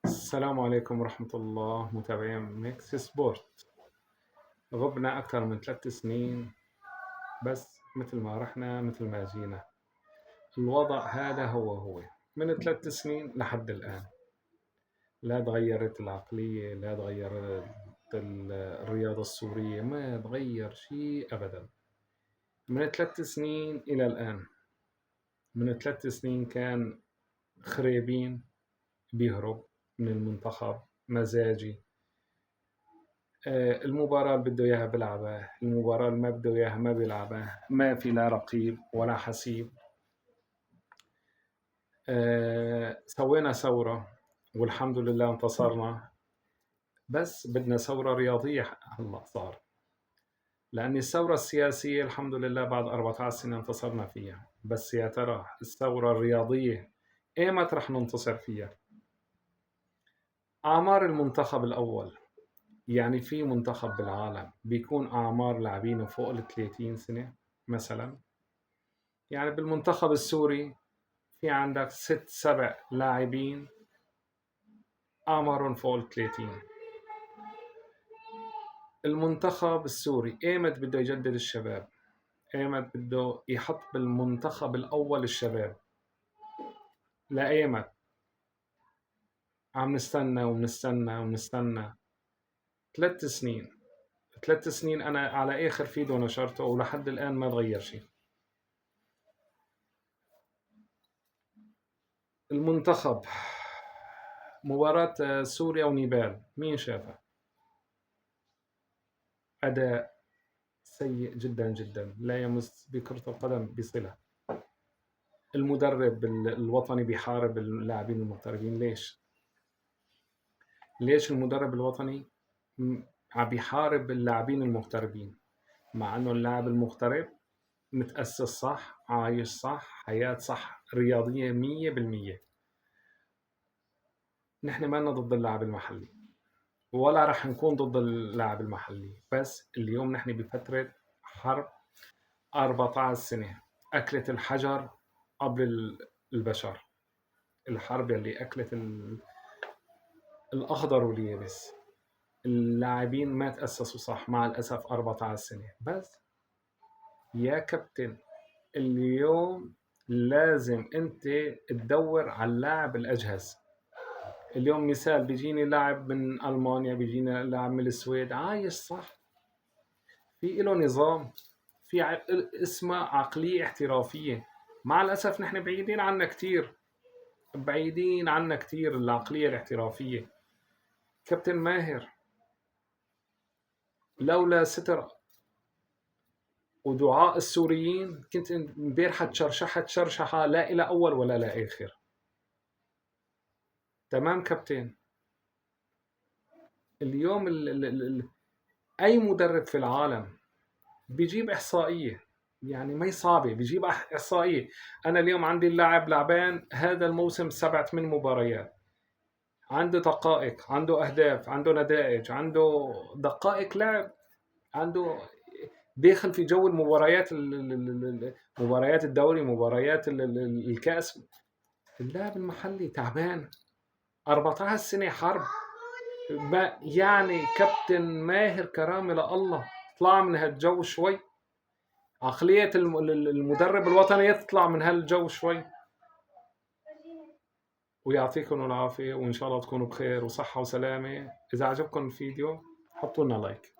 السلام عليكم ورحمة الله متابعين ميكس سبورت. غبنا أكثر من 3 سنين، بس مثل ما رحنا مثل ما جينا. الوضع هذا هو من 3 سنين لحد الآن. لا تغيرت العقلية، لا تغيرت الرياضة السورية، ما تغير شيء أبدا من 3 سنين إلى الآن. من 3 سنين كان خريبين بيهرب من المنتخب مزاجي. المباراة اللي بده إياها بلعبها، المباراة اللي ما بده إياها ما بيلعبها، ما في لا رقيب ولا حسيب. سوينا ثورة والحمد لله انتصرنا، بس بدنا ثورة رياضية هلا صار، لأن الثورة السياسية الحمد لله بعد 14 سنة انتصرنا فيها، بس يا ترى الثورة الرياضية إيمت رح ننتصر فيها؟ أعمار المنتخب الأول، يعني في منتخب بالعالم بيكون أعمار لاعبينه فوق ال 30 سنة مثلا. يعني بالمنتخب السوري في عندك 6 7 لاعبين أعمارهم فوق ال 30. المنتخب السوري ايمت بده يجدد الشباب؟ ايمت بده يحط بالمنتخب الأول الشباب؟ لأيمت عم نستنى ونستنى ونستنى 3 سنين. 3 سنين أنا على آخر فيديو نشرته ولحد الآن ما تغير شيء. المنتخب مباراة سوريا ونيبال مين شافها؟ أداء سيء جدا جدا، لا يمس بكرة القدم بصلة. المدرب الوطني بيحارب اللاعبين المغتربين، ليش؟ ليش المدرب الوطني عم بيحارب اللاعبين المغتربين، مع انه اللاعب المغترب متأسس صح، عايش صح، حياة صح، رياضية 100%. نحن ما لنا ضد اللاعب المحلي ولا رح نكون ضد اللاعب المحلي، بس اليوم نحن بفترة حرب 14 سنة أكلت الحجر قبل البشر. الحرب اللي أكلت الأخضر واليابس. اللاعبين ما تأسسوا صح مع الأسف 14 سنة بس. يا كابتن اليوم لازم أنت تدور على اللاعب الأجهز. اليوم مثال بيجيني لاعب من ألمانيا، بيجيني لاعب من السويد عايش صح، في له نظام، في اسمها عقلية احترافية. مع الأسف نحن بعيدين عنها كتير، بعيدين عنها كتير العقلية الاحترافية. كابتن ماهر لولا ستر ودعاء السوريين كنت امبارحة تشرشحت شرشحة لا إلى أول ولا لا آخر. تمام كابتن. اليوم أي مدرب في العالم بيجيب إحصائية، يعني ما هي صعبة، بيجيب إحصائية. أنا اليوم عندي اللاعب لعبان هذا الموسم 7 8 مباريات، عنده دقائق، عنده أهداف، عنده نتائج، عنده دقائق لعب، عنده داخل في جو المباريات، مباريات الدوري، مباريات الكأس. اللاعب المحلي تعبان 14 سنة حرب. يعني كابتن ماهر كرامة لله، اطلع من هالجو شوي. عقلية المدرب الوطني تطلع من هالجو شوي. ويعطيكم العافية وإن شاء الله تكونوا بخير وصحة وسلامة. إذا عجبكم الفيديو حطوا لنا لايك.